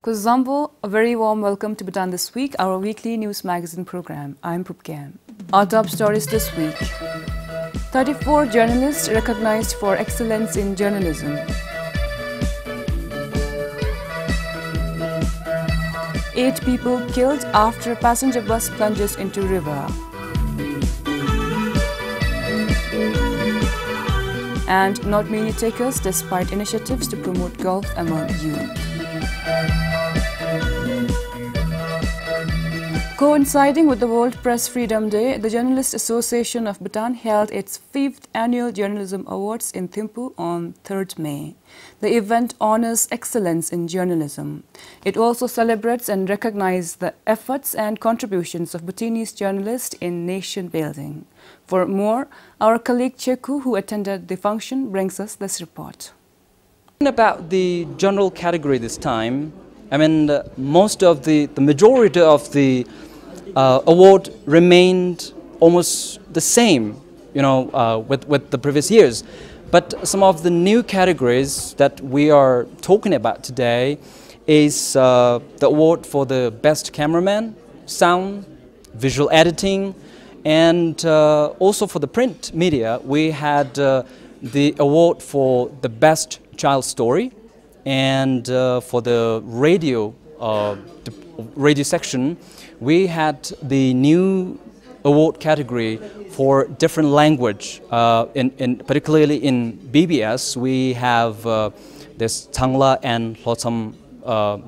Kuzambo, a very warm welcome to Bhutan This Week, our weekly news magazine program. I'm Pupkam. Our top stories this week. 34 journalists recognized for excellence in journalism. 8 people killed after passenger bus plunges into river. And not many takers despite initiatives to promote golf among youth. Coinciding with the World Press Freedom Day, the Journalist Association of Bhutan held its 5th Annual Journalism Awards in Thimphu on 3rd May. The event honors excellence in journalism. It also celebrates and recognizes the efforts and contributions of Bhutanese journalists in nation building. For more, our colleague Cheku, who attended the function, brings us this report. About the general category this time, I mean, the majority of the award remained almost the same, with the previous years. But some of the new categories that we are talking about today is the award for the best cameraman, sound, visual editing, and also for the print media, we had the award for the best child story, and for the radio section, we had the new award category for different language. Particularly in BBS, we have this Tangla and Hlotsam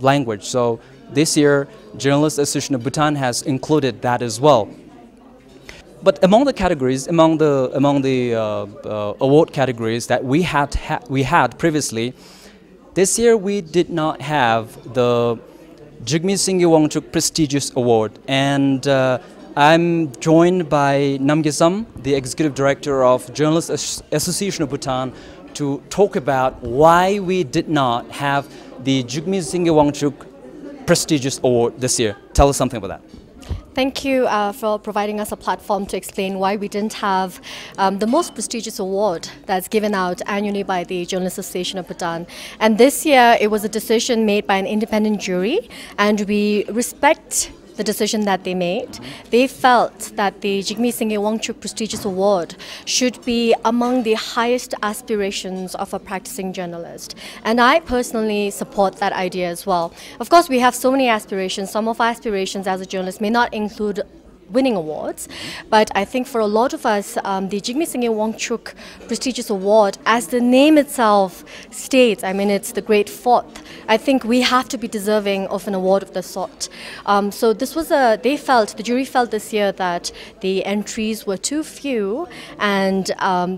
language. So this year, Journalists Association of Bhutan has included that as well. But among the categories, among the award categories that we had previously, this year we did not have the Jigme Singye Wangchuk prestigious award, and I'm joined by Namgesam, the executive director of Journalists Association of Bhutan, to talk about why we did not have the Jigme Singye Wangchuk prestigious award this year. Tell us something about that. Thank you for providing us a platform to explain why we didn't have the most prestigious award that's given out annually by the Journalists Association of Bhutan. And this year, it was a decision made by an independent jury, and we respect the decision that they made. They felt that the Jigme Singye Wangchuk prestigious award should be among the highest aspirations of a practicing journalist. And I personally support that idea as well. Of course, we have so many aspirations. Some of our aspirations as a journalist may not include winning awards, but I think for a lot of us, the Jigme Singye Wangchuk prestigious award, as the name itself states, I mean, it's the great fourth. I think we have to be deserving of an award of this sort. So this was the jury felt this year that the entries were too few, and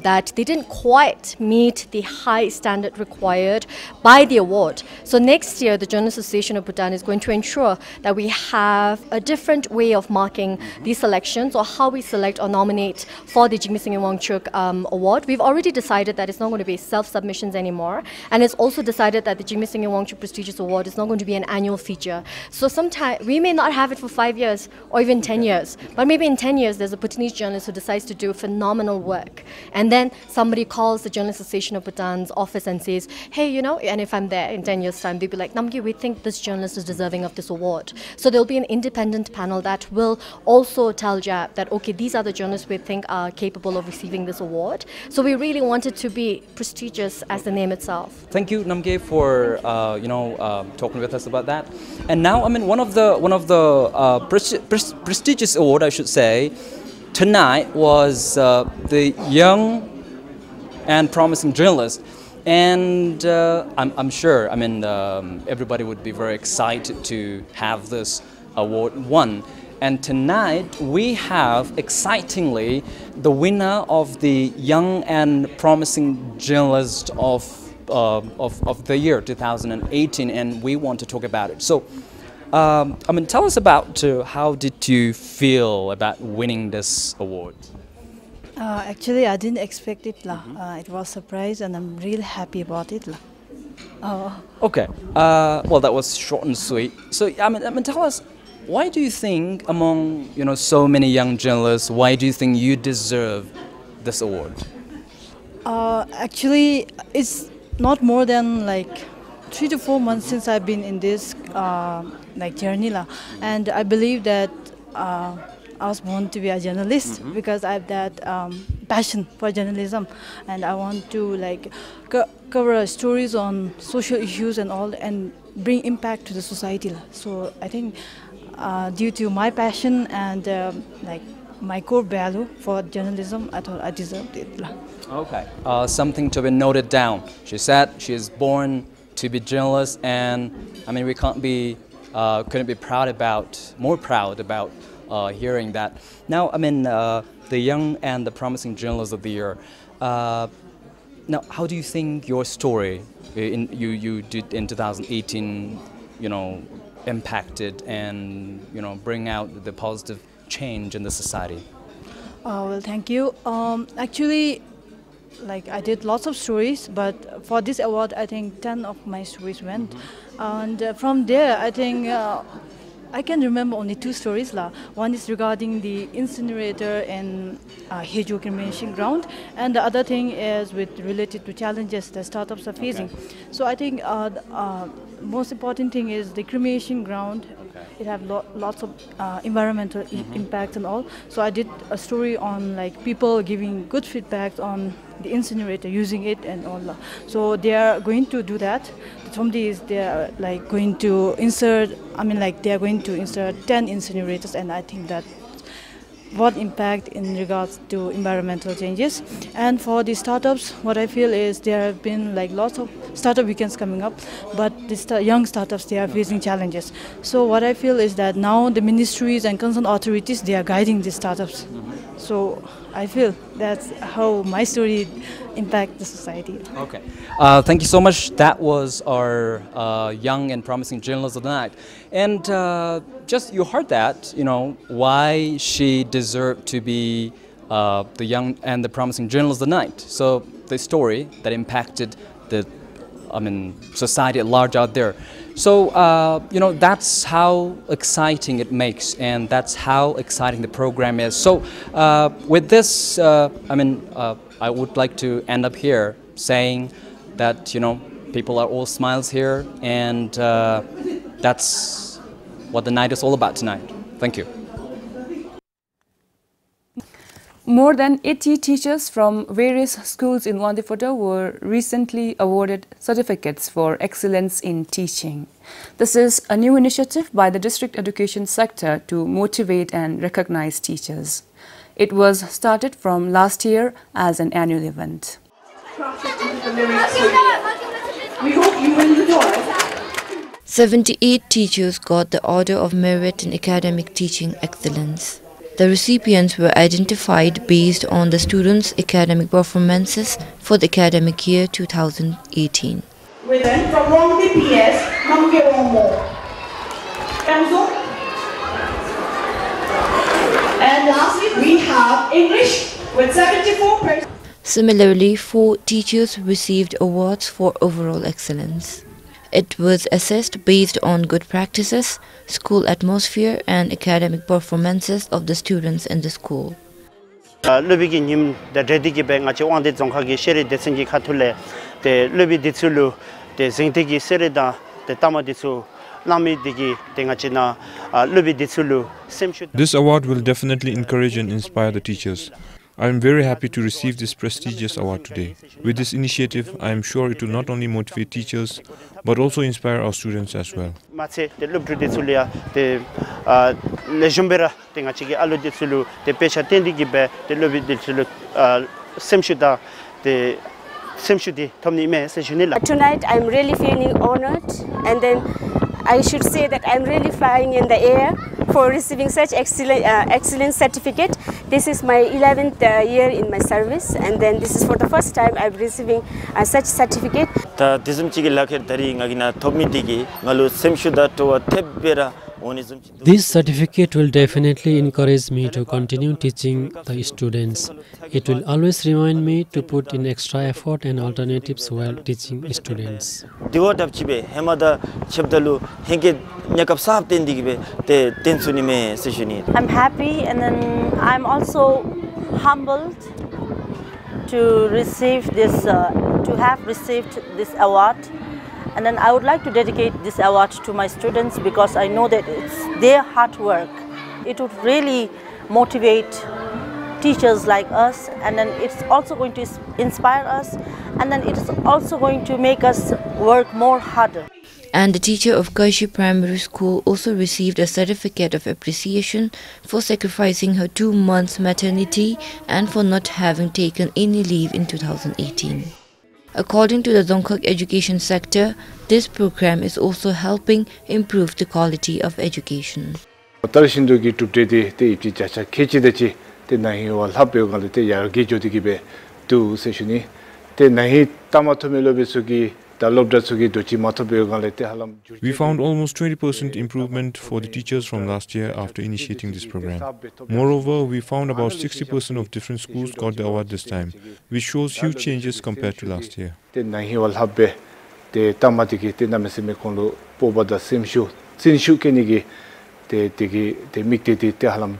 that they didn't quite meet the high standard required by the award. So next year, the Journalists Association of Bhutan is going to ensure that we have a different way of marking these selections, or how we select or nominate for the Jigme Singye Wangchuk award. We've already decided that it's not going to be self-submissions anymore, and it's also decided that the Jigme Singye Wangchuk prestigious award is not going to be an annual feature. So sometime we may not have it for 5 years or even 10 years, but maybe in 10 years there's a Bhutanese journalist who decides to do phenomenal work, and then somebody calls the Journalists Association of Bhutan's office and says, hey, and if I'm there in 10 years time, they'll be like, Namgi, we think this journalist is deserving of this award. So there'll be an independent panel that will also tell JAP that, okay, these are the journalists we think are capable of receiving this award. So we really want it to be prestigious as the name itself. Thank you, Namge, for talking with us about that. And now, I mean, one of the prestigious award, I should say, tonight was the young and promising journalist. And I'm sure, I mean, everybody would be very excited to have this award won. And tonight we have, excitingly, the winner of the Young and Promising Journalist of the year 2018, and we want to talk about it. So, I mean, tell us about how did you feel about winning this award? Actually, I didn't expect it. It was a surprise, and I'm really happy about it. Okay. Well, that was short and sweet. So, I mean, tell us, why do you think, among so many young journalists, why do you think you deserve this award? Actually, it's not more than like 3 to 4 months since I've been in this like journey lah, and I believe that I was born to be a journalist because I have that passion for journalism, and I want to like cover stories on social issues and all, and bring impact to the society lah. So I think due to my passion and like my core value for journalism, I thought I deserved it lah. Okay. Something to be noted down. She said she is born to be journalist, and I mean we couldn't be more proud about hearing that. Now, I mean the young and the promising journalist of the year. Now, how do you think your story you did in 2018, impacted and bring out the positive change in the society? Well, thank you. Actually, like I did lots of stories, but for this award, I think 10 of my stories went, and from there, I think I can remember only 2 stories lah. One is regarding the incinerator in Hejo cremation ground, and the other thing is related to challenges that startups are facing. So I think most important thing is the cremation ground. It have lots of environmental impacts and all. So I did a story on like people giving good feedback on the incinerator, using it and all. So they are going to do that. From these, they are like going to insert. I mean, like they are going to insert 10 incinerators, and I think that what impact in regards to environmental changes. And for the startups, what I feel is there have been like lots of startup weekends coming up, but the young startups, they are facing challenges. So what I feel is that now the ministries and concerned authorities, they are guiding the startups. So I feel that's how my story impact the society. Okay. Thank you so much. That was our young and promising journalist of the night. And just you heard that, why she deserved to be the young and the promising journalist of the night. So the story that impacted the society at large out there. So, that's how exciting it makes, and that's how exciting the program is. So, with this, I would like to end up here saying that, people are all smiles here, and that's what the night is all about tonight. Thank you. More than 80 teachers from various schools in Wandiphoto were recently awarded certificates for excellence in teaching. This is a new initiative by the district education sector to motivate and recognize teachers. It was started from last year as an annual event. We hope you will enjoy. 78 teachers got the Order of Merit in Academic Teaching Excellence. The recipients were identified based on the students' academic performances for the academic year 2018. Written from Wong DPS, Namgeromo. And lastly, we have English with 74%. Similarly, 4 teachers received awards for overall excellence. It was assessed based on good practices, school atmosphere, and academic performances of the students in the school. This award will definitely encourage and inspire the teachers. I am very happy to receive this prestigious award today. With this initiative, I am sure it will not only motivate teachers, but also inspire our students as well. Tonight I'm really feeling honored, and then I should say that I'm really flying in the air for receiving such excellent certificate. This is my 11th year in my service, and then this is for the first time I'm receiving such certificate. This certificate will definitely encourage me to continue teaching the students. It will always remind me to put in extra effort and alternatives while teaching students. I'm happy, and then I'm also humbled to receive this, to have received this award. And then I would like to dedicate this award to my students because I know that it's their hard work. It would really motivate teachers like us, and then it's also going to inspire us, and then it's also going to make us work more harder. And the teacher of Kashi Primary School also received a certificate of appreciation for sacrificing her 2 months maternity and for not having taken any leave in 2018. According to the Dzongkhag education sector, this program is also helping improve the quality of education. Te nahi wal habbe gale te yar gi jodi gi be tu seshuni te nahi tamathomelo besugi dalobda sugi dochi mathobe gale te halam. We found almost 20% improvement for the teachers from last year after initiating this program. Moreover, we found about 60% of different schools got the award this time, which shows huge changes compared to last year. Te nahi wal habbe te tamatiki te namesime konlo pobada simshu sinshu kenigi te mikte te halam.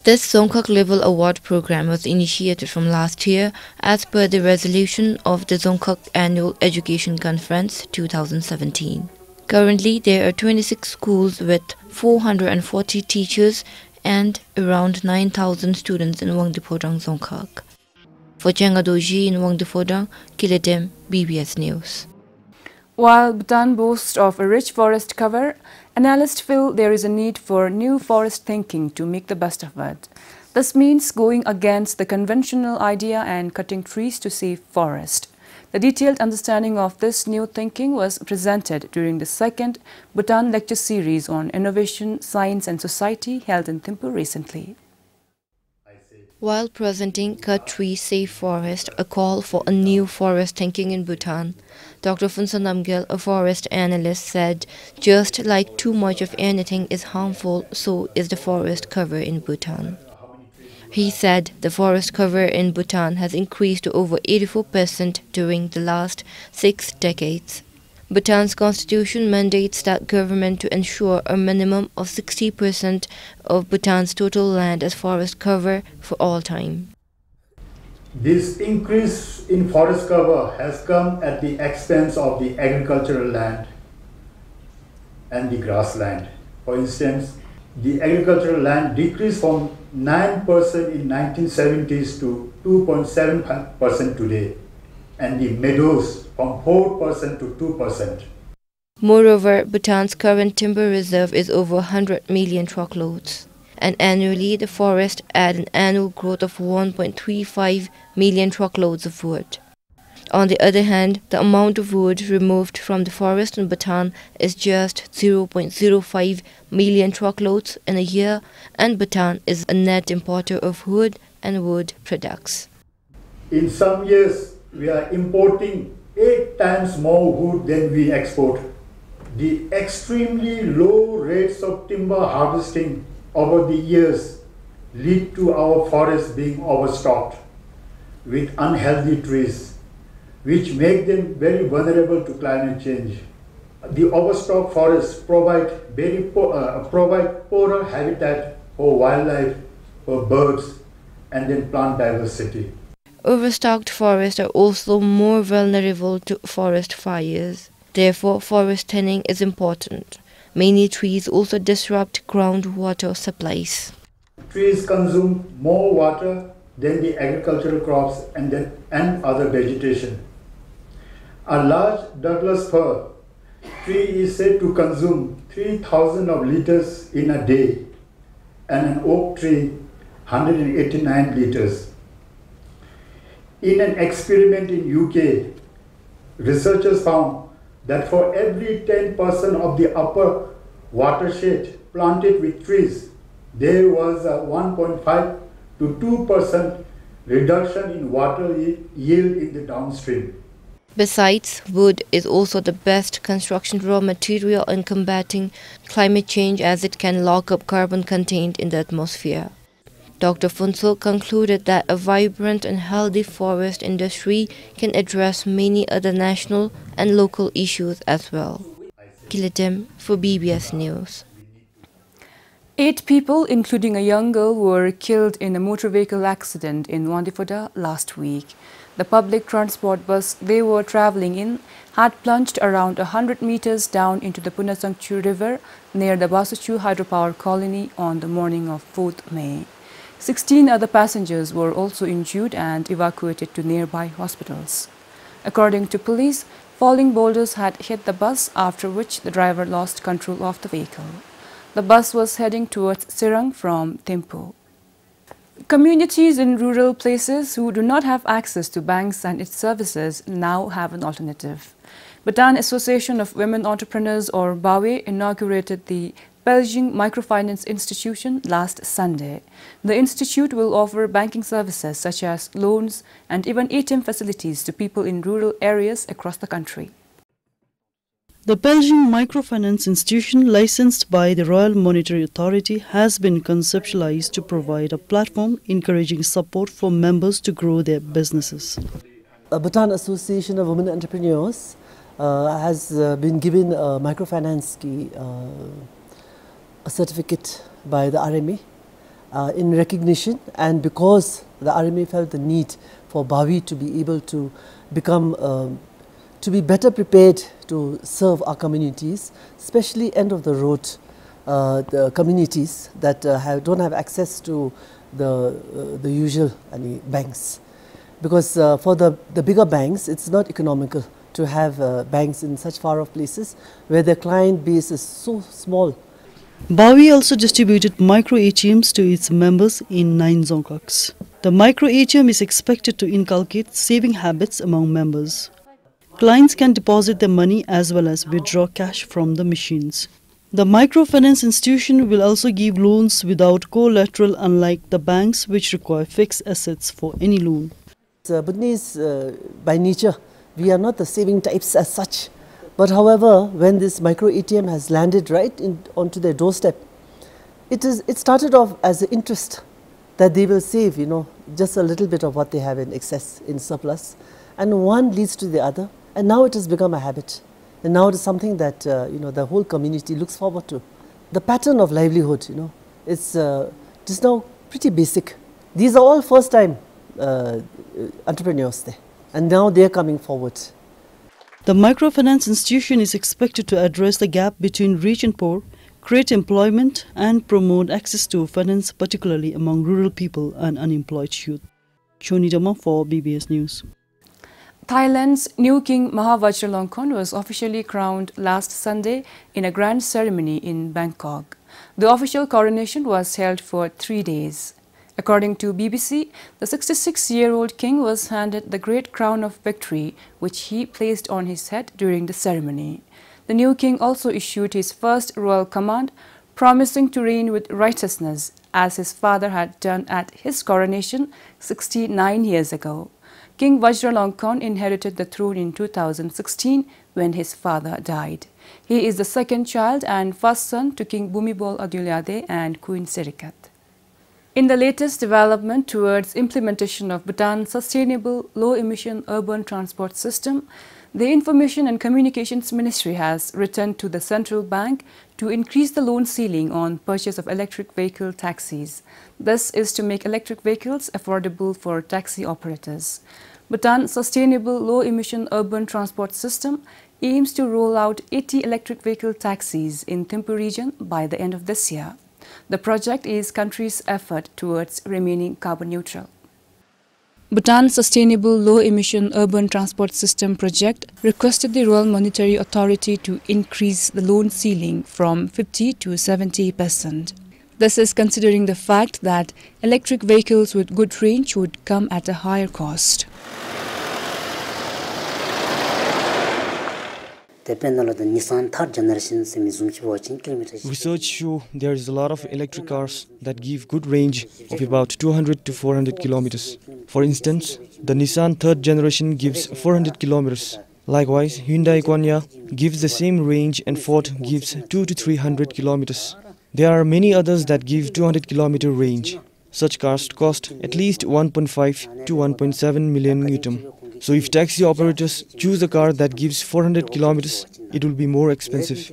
This Dzongkhag Level Award program was initiated from last year as per the resolution of the Dzongkhag Annual Education Conference 2017. Currently, there are 26 schools with 440 teachers and around 9,000 students in Wangdipodang, Dzongkhag. For Changadoji in Wangdipodang, Kiledem, BBS News. While Bhutan boasts of a rich forest cover, analysts feel there is a need for new forest thinking to make the best of it. This means going against the conventional idea and cutting trees to save forest. The detailed understanding of this new thinking was presented during the second Bhutan lecture series on innovation, science and society held in Thimphu recently. While presenting Cut Tree Save Forest, a call for a new forest thinking in Bhutan, Dr. Phunsan Namgyal, a forest analyst, said, just like too much of anything is harmful, so is the forest cover in Bhutan. He said the forest cover in Bhutan has increased to over 84% during the last 6 decades. Bhutan's constitution mandates that government to ensure a minimum of 60% of Bhutan's total land as forest cover for all time. This increase in forest cover has come at the expense of the agricultural land and the grassland. For instance, the agricultural land decreased from 9% in 1970s to 2.7% today, and the meadows from 4% to 2%. Moreover, Bhutan's current timber reserve is over 100 million truckloads, and annually the forest adds an annual growth of 1.35 million truckloads of wood. On the other hand, the amount of wood removed from the forest in Bhutan is just 0.05 million truckloads in a year, and Bhutan is a net importer of wood and wood products. In some years, we are importing 8 times more wood than we export. The extremely low rates of timber harvesting over the years lead to our forests being overstocked with unhealthy trees, which make them very vulnerable to climate change. The overstocked forests provide poorer habitat for wildlife, for birds, and then plant diversity. Overstocked forests are also more vulnerable to forest fires. Therefore, forest thinning is important. Many trees also disrupt groundwater supplies. Trees consume more water than the agricultural crops and other vegetation. A large Douglas fir tree is said to consume 3,000 of liters in a day, and an oak tree 189 liters. In an experiment in UK, researchers found that for every 10% of the upper watershed planted with trees, there was a 1.5 to 2% reduction in water yield in the downstream. Besides, wood is also the best construction raw material in combating climate change, as it can lock up carbon contained in the atmosphere. Dr. Phunsan concluded that a vibrant and healthy forest industry can address many other national and local issues as well. Kiletem for BBS News. 8 people, including a young girl, were killed in a motor vehicle accident in Wandiphoda last week. The public transport bus they were travelling in had plunged around 100 meters down into the Punasangchu River near the Basuchu hydropower colony on the morning of 4th May. 16 other passengers were also injured and evacuated to nearby hospitals. According to police, falling boulders had hit the bus, after which the driver lost control of the vehicle. The bus was heading towards Sirang from Thimphu. Communities in rural places who do not have access to banks and its services now have an alternative. Bhutan Association of Women Entrepreneurs, or BAWE, inaugurated the Beijing Microfinance Institution last Sunday. The institute will offer banking services such as loans and even ATM facilities to people in rural areas across the country. The Belgian Microfinance Institution, licensed by the Royal Monetary Authority, has been conceptualized to provide a platform encouraging support for members to grow their businesses. The Bhutan Association of Women Entrepreneurs has been given a microfinance a certificate by the RMA in recognition, and because the RMA felt the need for BAWE to be able to become to be better prepared to serve our communities, especially end of the road the communities that don't have access to the usual banks. Because for the bigger banks, it's not economical to have banks in such far off places where their client base is so small. BAWE also distributed micro ATMs to its members in 9 Dzongkhaks. The micro ATM is expected to inculcate saving habits among members. Clients can deposit their money as well as withdraw cash from the machines. The microfinance institution will also give loans without collateral, unlike the banks which require fixed assets for any loan. Bhutanese, by nature, we are not the saving types as such. But however, when this micro ATM has landed right onto their doorstep, it started off as an interest that they will save, just a little bit of what they have in excess, in surplus. And one leads to the other. And now it has become a habit. And now it is something that, the whole community looks forward to. The pattern of livelihood, it's just now pretty basic. These are all first-time entrepreneurs there. And now they're coming forward. The microfinance institution is expected to address the gap between rich and poor, create employment, and promote access to finance, particularly among rural people and unemployed youth. Chonidama for BBS News. Thailand's new king Maha Vajiralongkorn was officially crowned last Sunday in a grand ceremony in Bangkok. The official coronation was held for 3 days. According to BBC, the 66-year-old king was handed the Great Crown of Victory, which he placed on his head during the ceremony. The new king also issued his first royal command, promising to reign with righteousness, as his father had done at his coronation 69 years ago. King Vajiralongkorn inherited the throne in 2016 when his father died. He is the second child and first son to King Bhumibol Adulyadej and Queen Sirikat. In the latest development towards implementation of Bhutan's sustainable low-emission urban transport system, the Information and Communications Ministry has written to the central bank to increase the loan ceiling on purchase of electric vehicle taxis. This is to make electric vehicles affordable for taxi operators. Bhutan's sustainable low-emission urban transport system aims to roll out 80 electric vehicle taxis in Thimphu region by the end of this year. The project is country's effort towards remaining carbon neutral. Bhutan's Sustainable Low-Emission Urban Transport System project requested the Royal Monetary Authority to increase the loan ceiling from 50 to 70%. This is considering the fact that electric vehicles with good range would come at a higher cost. Research show there is a lot of electric cars that give good range of about 200 to 400 kilometers. For instance, the Nissan third generation gives 400 kilometers. Likewise, Hyundai Konya gives the same range and Ford gives 200 to 300 kilometers. There are many others that give 200 kilometer range. Such cars cost at least 1.5 to 1.7 million Newton. So if taxi operators choose a car that gives 400 kilometers, it will be more expensive.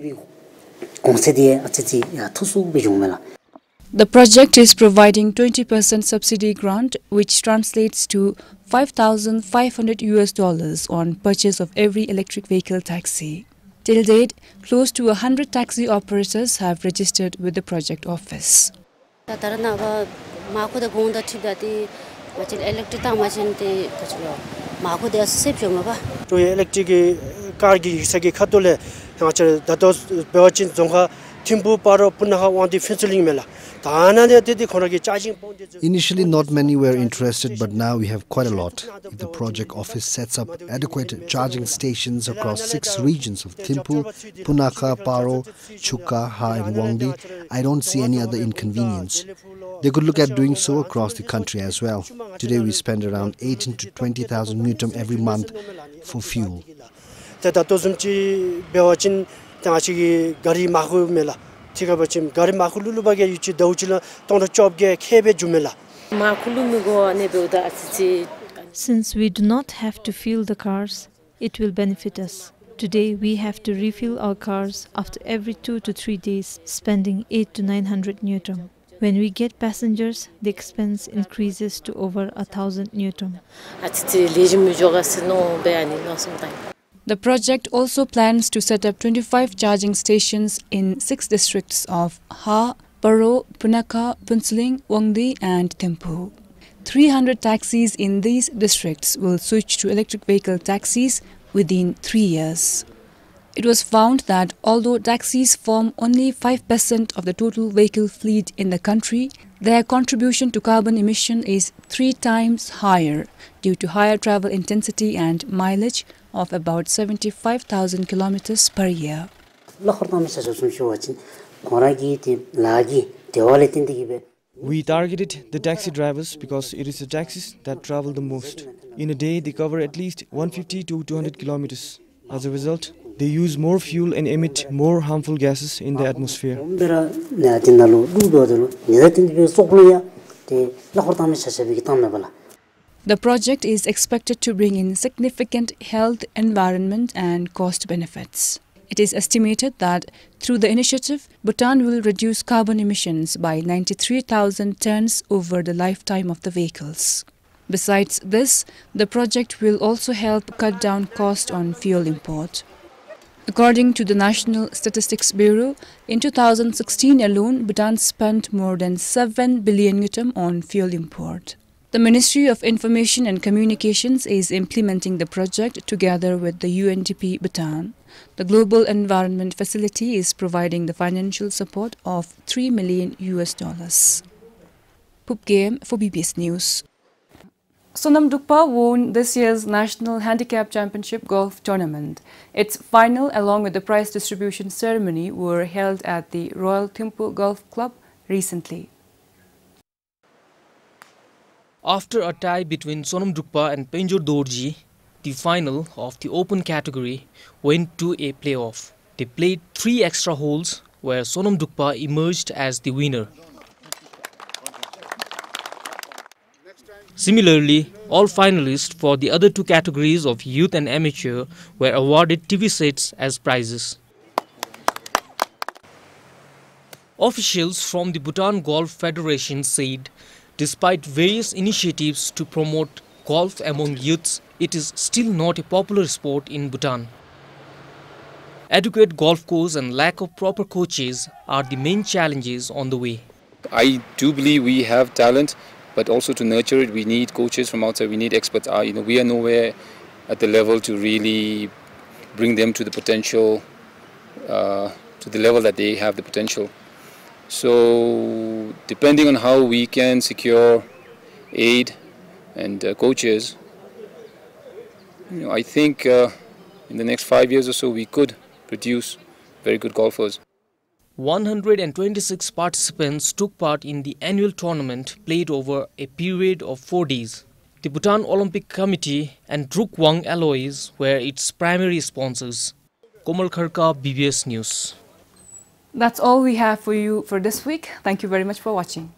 The project is providing 20% subsidy grant, which translates to $5,500 on purchase of every electric vehicle taxi. Till date, close to 100 taxi operators have registered with the project office. Initially, not many were interested, but now we have quite a lot. If the project office sets up adequate charging stations across 6 regions of Thimphu, Punakha, Paro, Chukka, Ha and Wangdi, I don't see any other inconvenience. They could look at doing so across the country as well. Today we spend around 18 to 20,000 Newton every month for fuel. Since we do not have to fuel the cars, it will benefit us. Today we have to refuel our cars after every 2 to 3 days, spending 8 to 900 Newton. When we get passengers, the expense increases to over 1,000 Newton. The project also plans to set up 25 charging stations in 6 districts of Ha, Paro, Punakha, Punsaling, Wangdi and Thimphu. 300 taxis in these districts will switch to electric vehicle taxis within 3 years. It was found that although taxis form only 5% of the total vehicle fleet in the country, their contribution to carbon emission is 3 times higher due to higher travel intensity and mileage of about 75,000 kilometers per year. We targeted the taxi drivers because it is the taxis that travel the most. In a day, they cover at least 150 to 200 kilometers. As a result, they use more fuel and emit more harmful gases in the atmosphere. The project is expected to bring in significant health, environment and cost benefits. It is estimated that through the initiative, Bhutan will reduce carbon emissions by 93,000 tons over the lifetime of the vehicles. Besides this, the project will also help cut down cost on fuel import. According to the National Statistics Bureau, in 2016 alone, Bhutan spent more than 7 billion Newton on fuel import. The Ministry of Information and Communications is implementing the project together with the UNDP Bhutan. The Global Environment Facility is providing the financial support of $3 million. Pup Game for BBS News. Sonam Dukpa won this year's National Handicap Championship Golf Tournament. Its final, along with the prize distribution ceremony, were held at the Royal Thimphu Golf Club recently. After a tie between Sonam Dukpa and Penjor Dorji, the final of the open category went to a playoff. They played 3 extra holes where Sonam Dukpa emerged as the winner. Similarly, all finalists for the other 2 categories of youth and amateur were awarded TV sets as prizes. Officials from the Bhutan Golf Federation said, despite various initiatives to promote golf among youths, it is still not a popular sport in Bhutan. Adequate golf course and lack of proper coaches are the main challenges on the way. I do believe we have talent, but also to nurture it, we need coaches from outside, we need experts. We are nowhere at the level to really bring them to the potential, to the level that they have the potential. So, depending on how we can secure aid and coaches, I think in the next 5 years or so we could produce very good golfers. 126 participants took part in the annual tournament played over a period of 4 days. The Bhutan Olympic Committee and Drukwang Alloys were its primary sponsors. Komal Kharka, BBS News. That's all we have for you for this week. Thank you very much for watching.